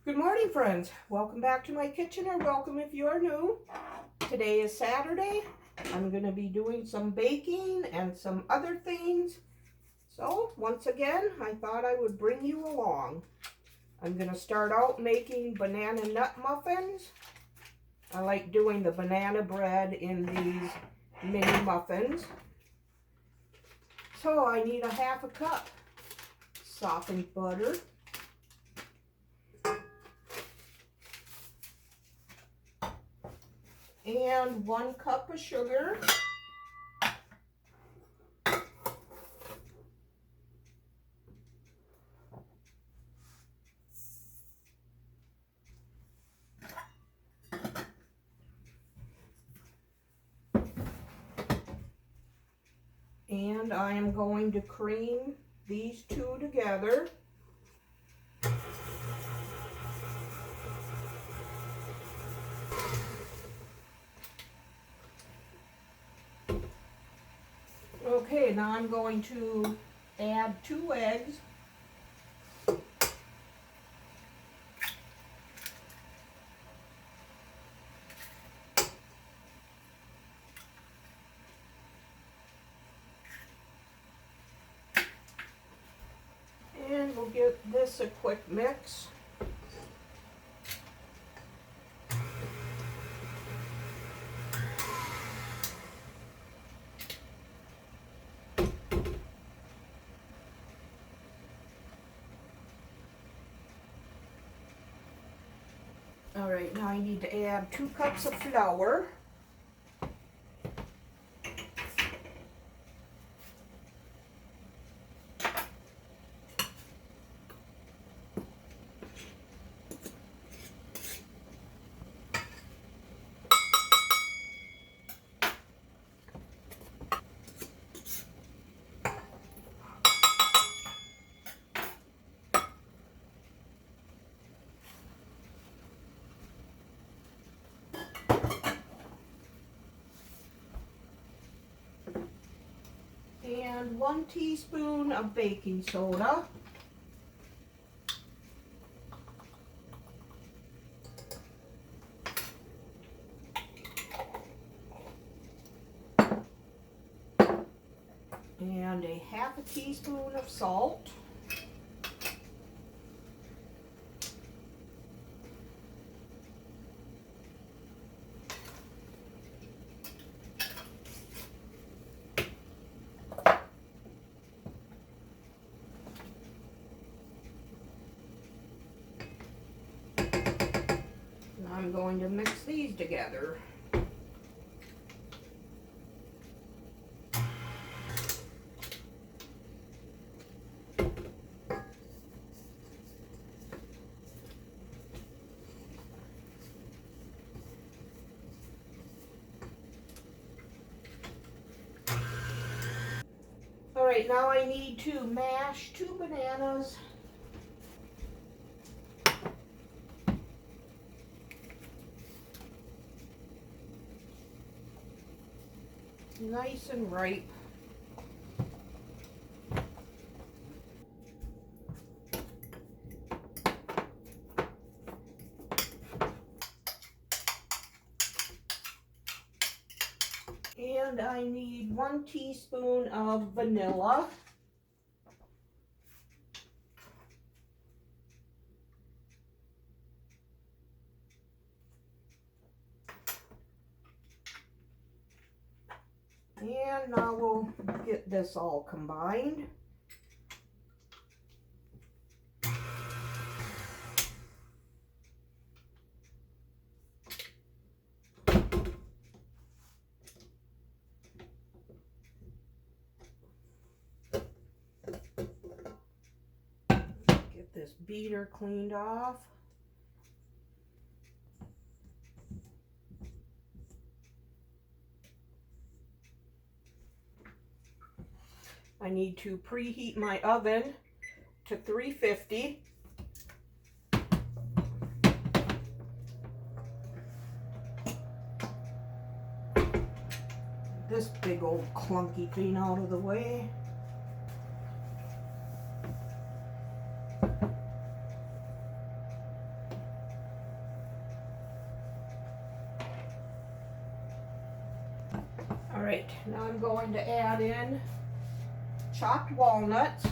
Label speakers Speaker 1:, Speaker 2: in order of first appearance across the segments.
Speaker 1: Good morning, friends. Welcome back to my kitchen, or welcome if you're new. Today is Saturday. I'm going to be doing some baking and some other things. So, once again, I thought I would bring you along. I'm going to start out making banana nut muffins. I like doing the banana bread in these mini muffins. So, I need a half a cup softened butter. And 1 cup of sugar. And I am going to cream these two together. Okay, now I'm going to add 2 eggs. And we'll give this a quick mix. All right, now I need to add 2 cups of flour. And 1 teaspoon of baking soda. And a half a teaspoon of salt. I'm going to mix these together. All right, now I need to mash 2 bananas. Nice and ripe. And I need 1 teaspoon of vanilla. And now we'll get this all combined. Get this beater cleaned off. I need to preheat my oven to 350. This big old clunky thing out of the way. right, now I'm going to add in chopped walnuts.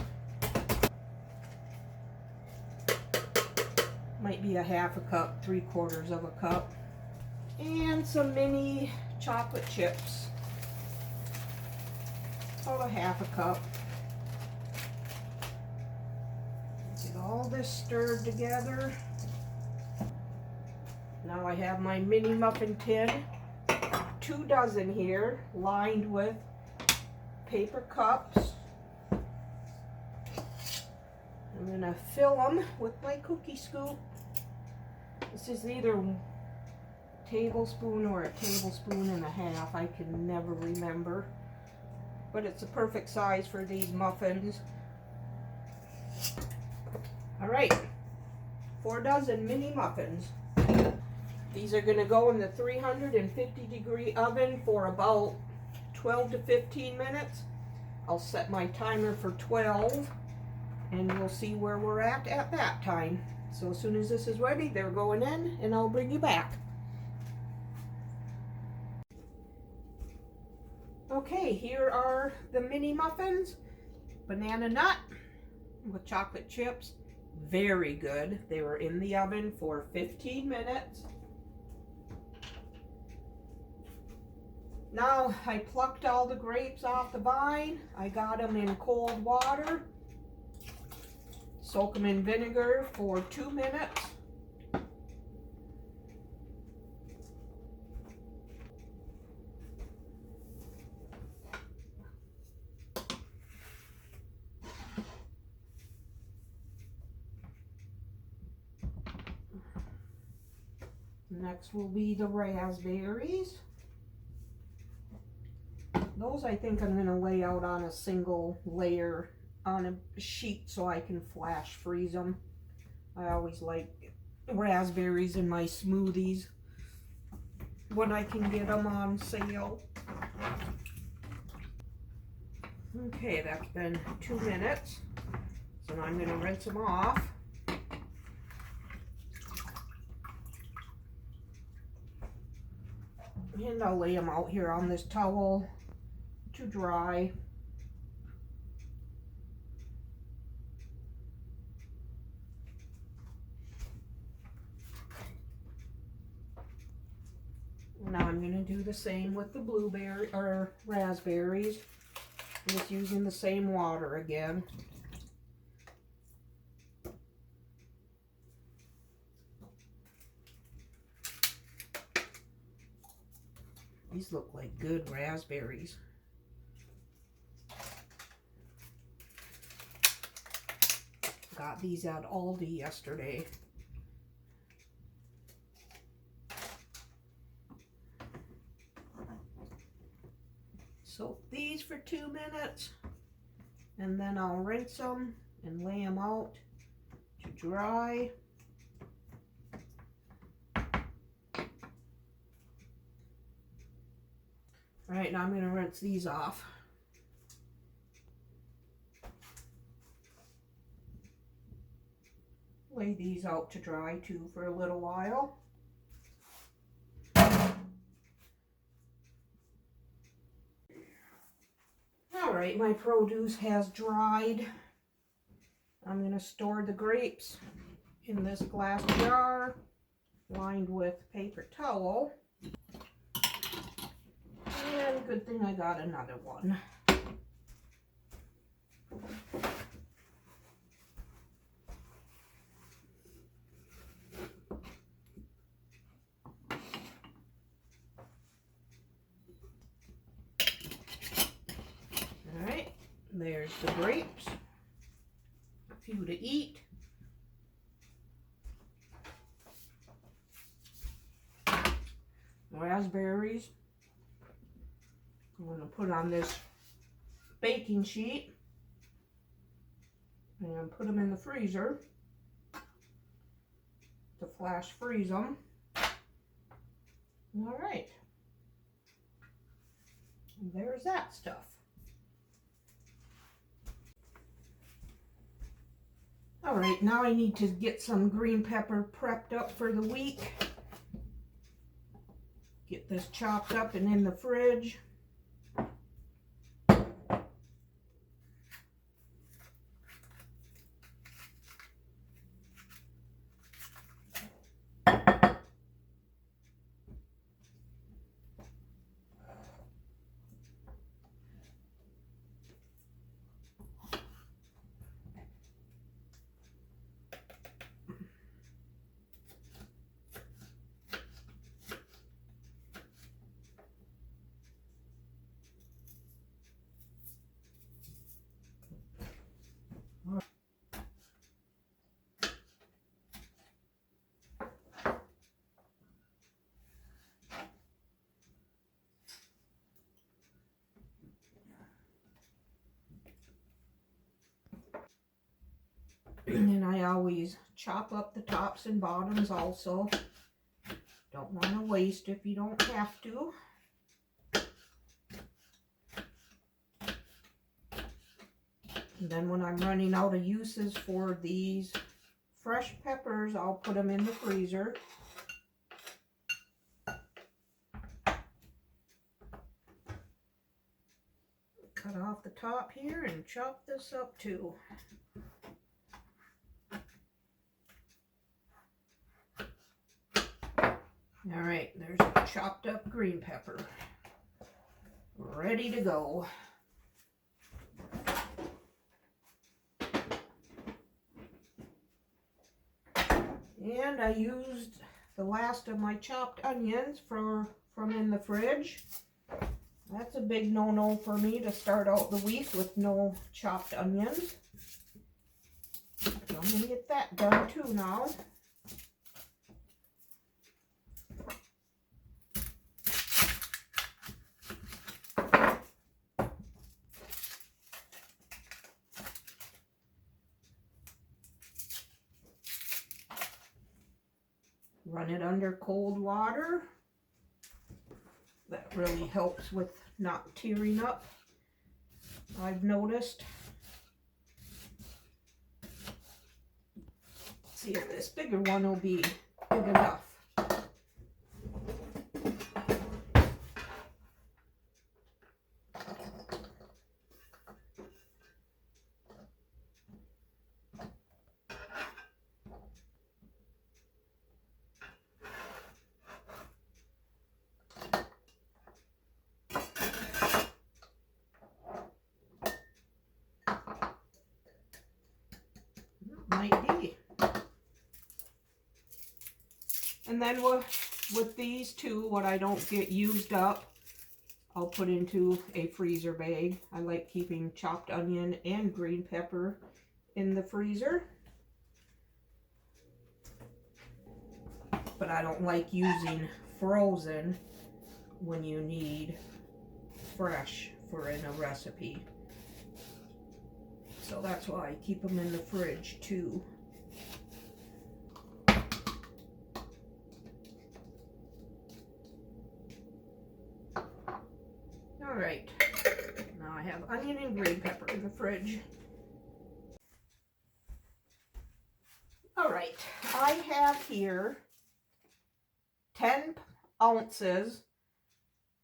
Speaker 1: Might be a half a cup, 3/4 of a cup. And some mini chocolate chips. About a half a cup. Get all this stirred together. Now I have my mini muffin tin, 2 dozen here, lined with paper cups. I'm gonna fill them with my cookie scoop. This is either a tablespoon or a tablespoon and a half. I can never remember. But it's a perfect size for these muffins. All right, 4 dozen mini muffins. These are gonna go in the 350-degree oven for about 12 to 15 minutes. I'll set my timer for 12 and we'll see where we're at that time. So as soon as this is ready, they're going in and I'll bring you back. Okay, here are the mini muffins. Banana nut with chocolate chips. Very good. They were in the oven for 15 minutes. Now I plucked all the grapes off the vine. I got them in cold water. Soak them in vinegar for 2 minutes. Next will be the raspberries. Those I think I'm going to lay out on a single layer on a sheet so I can flash freeze them. I always like raspberries in my smoothies when I can get them on sale. Okay, that's been 2 minutes. So now I'm going to rinse them off. And I'll lay them out here on this towel to dry. Now I'm going to do the same with the blueberry or raspberries. Just using the same water again. These look like good raspberries. Got these at Aldi yesterday. Soak these for 2 minutes and then I'll rinse them and lay them out to dry. All right, now I'm going to rinse these off. Lay these out to dry too for a little while. All right, my produce has dried. I'm going to store the grapes in this glass jar lined with paper towel. And good thing I got another one. All right, there's the grapes. A few to eat. Raspberries. I'm going to put on this baking sheet and put them in the freezer to flash freeze them. All right, and there's that stuff. All right, now I need to get some green pepper prepped up for the week. Get this chopped up and in the fridge. And then I always chop up the tops and bottoms also. Don't want to waste if you don't have to. And then when I'm running out of uses for these fresh peppers, I'll put them in the freezer. Cut off the top here and chop this up too. Alright, there's a chopped up green pepper. Ready to go. And I used the last of my chopped onions from in the fridge. That's a big no-no for me to start out the week with no chopped onions. So I'm going to get that done too now. Run it under cold water. That really helps with not tearing up, I've noticed. Let's see if this bigger one will be big enough. Might be. And then with these two, what I don't get used up, I'll put into a freezer bag. I like keeping chopped onion and green pepper in the freezer. But I don't like using frozen when you need fresh for in a recipe. So that's why I keep them in the fridge too. Alright, now I have onion and green pepper in the fridge. Alright, I have here 10 ounces,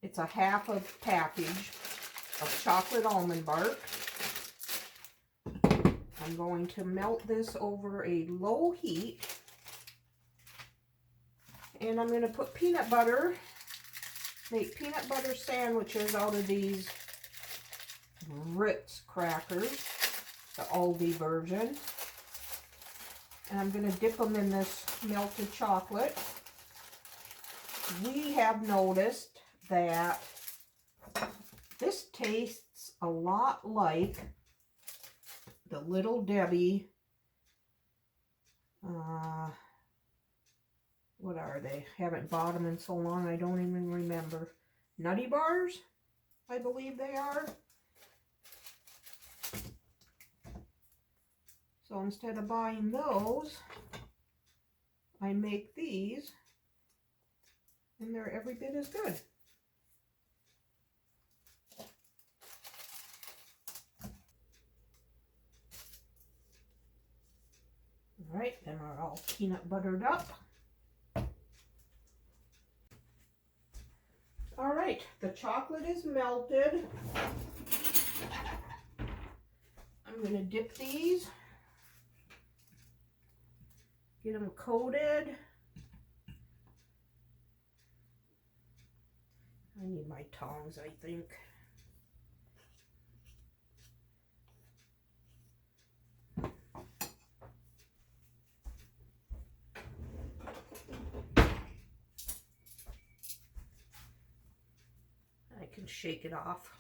Speaker 1: it's a half a package of chocolate almond bark. I'm going to melt this over a low heat, and I'm going to put peanut butter, make peanut butter sandwiches out of these Ritz crackers, the Aldi version, and I'm going to dip them in this melted chocolate. We have noticed that this tastes a lot like the Little Debbie, what are they? Haven't bought them in so long I don't even remember. Nutty Bars, I believe they are. So instead of buying those, I make these, and they're every bit as good. Alright, then we're all peanut buttered up. Alright, the chocolate is melted. I'm going to dip these, get them coated. I need my tongs, I think. I can shake it off.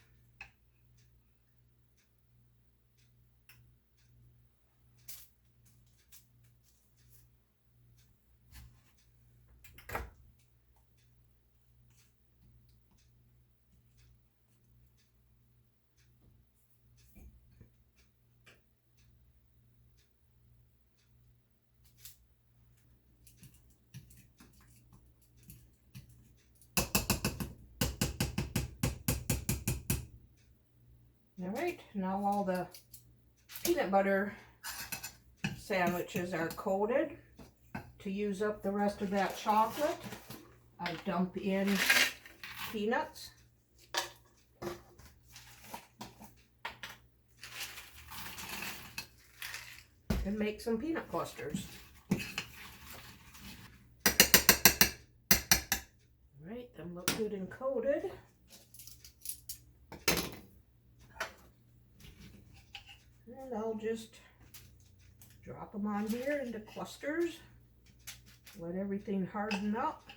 Speaker 1: Alright, now all the peanut butter sandwiches are coated. To use up the rest of that chocolate, I dump in peanuts. And make some peanut clusters. Alright, them look good and coated. And I'll just drop them on here into clusters. Let everything harden up.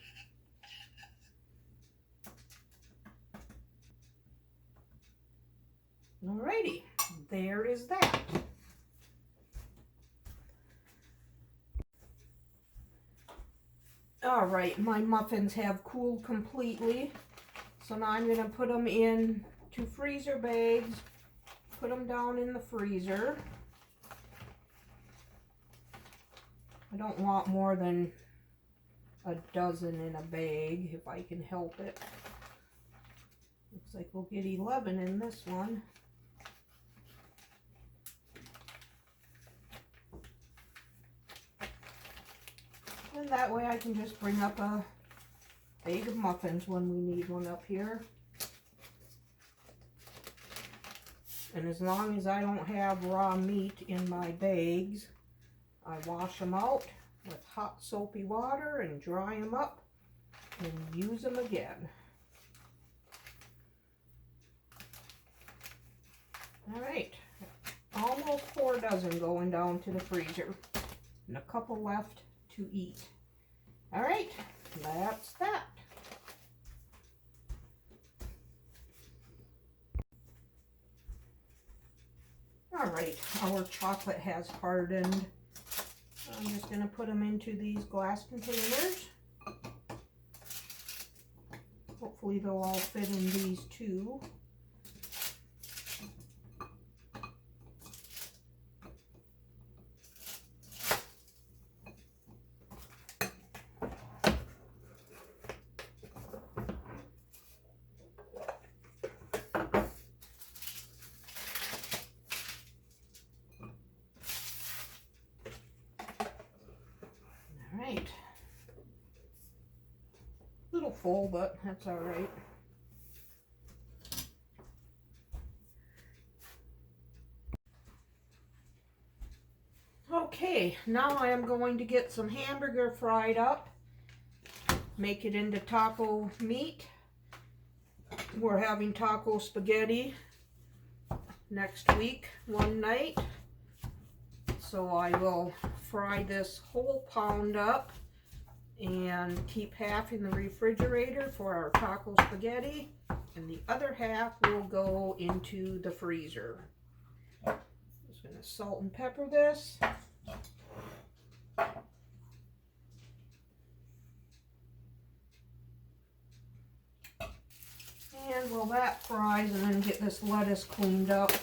Speaker 1: Alrighty, there is that. Alright, my muffins have cooled completely. So now I'm going to put them in 2 freezer bags. Put them down in the freezer. I don't want more than a dozen in a bag if I can help it. Looks like we'll get 11 in this one. And that way I can just bring up a bag of muffins when we need one up here. And as long as I don't have raw meat in my bags, I wash them out with hot soapy water and dry them up and use them again. Alright, almost 4 dozen going down to the freezer and a couple left to eat. Alright, that's that. Alright, our chocolate has hardened. I'm just going to put them into these glass containers. Hopefully they'll all fit in these too. Alright. A little full, but that's alright. Okay, now I am going to get some hamburger fried up. Make it into taco meat. We're having taco spaghetti next week, one night. So I will fry this whole pound up and keep half in the refrigerator for our taco spaghetti, and the other half will go into the freezer. Just gonna salt and pepper this. And while that fries, and then get this lettuce cleaned up.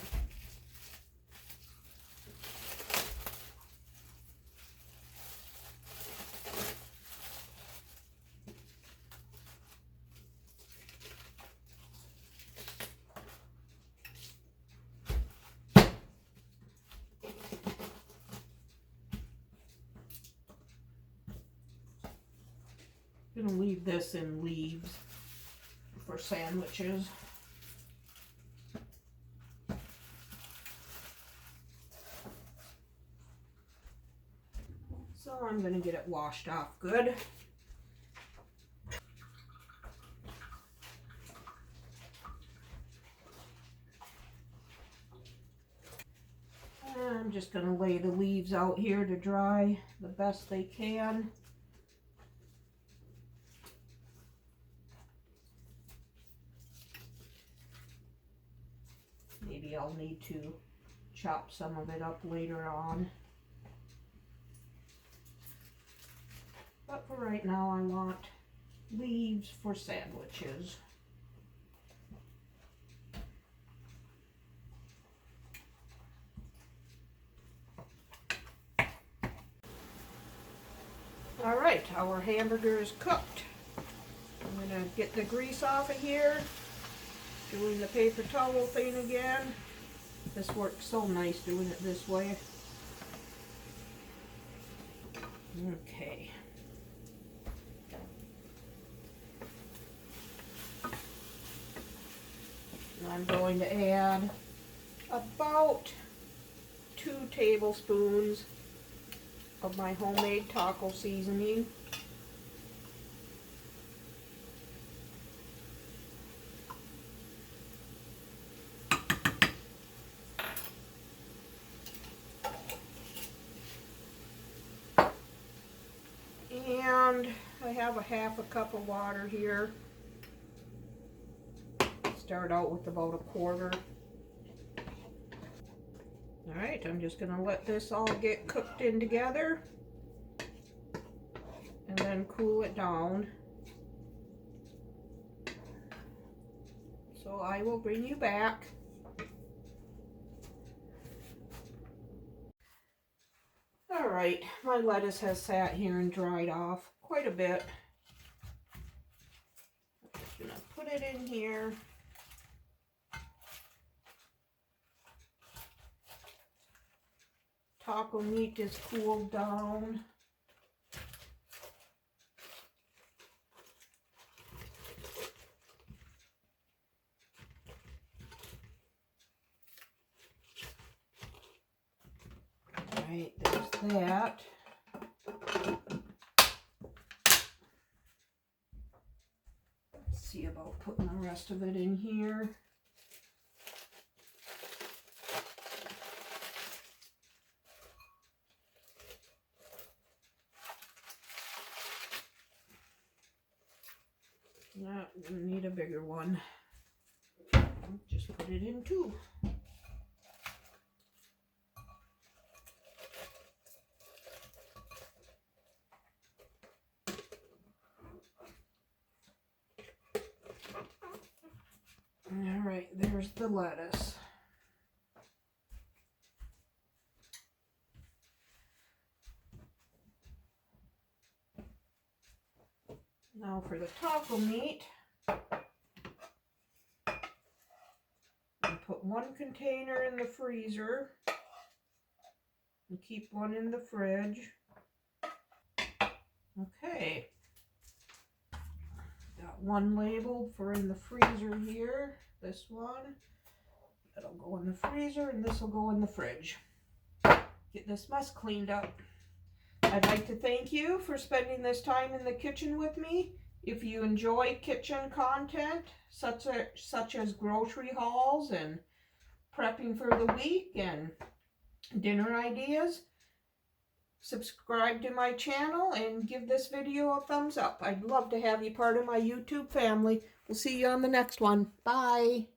Speaker 1: I'm gonna leave this in leaves for sandwiches. So I'm gonna get it washed off good. And I'm just gonna lay the leaves out here to dry the best they can. Maybe I'll need to chop some of it up later on. But for right now, I want leaves for sandwiches. All right, our hamburger is cooked. I'm gonna get the grease off of here. Doing the paper towel thing again. This works so nice doing it this way. Okay. And I'm going to add about 2 tablespoons of my homemade taco seasoning. And I have a half a cup of water here. Start out with about a quarter. Alright, I'm just going to let this all get cooked in together and then cool it down. So I will bring you back. Alright, my lettuce has sat here and dried off quite a bit. I'm just going to put it in here. Taco meat is cooled down. Alright, there's that. Let's see about putting the rest of it in here. Not gonna need a bigger one. Just put it in 2. Alright, there's the lettuce. Now for the taco meat, I put 1 container in the freezer and keep 1 in the fridge. Okay, got 1 labeled for in the freezer here, this one. That'll go in the freezer and this will go in the fridge. Get this mess cleaned up. I'd like to thank you for spending this time in the kitchen with me. If you enjoy kitchen content, such as grocery hauls and prepping for the week and dinner ideas, subscribe to my channel and give this video a thumbs up. I'd love to have you part of my YouTube family. We'll see you on the next one. Bye.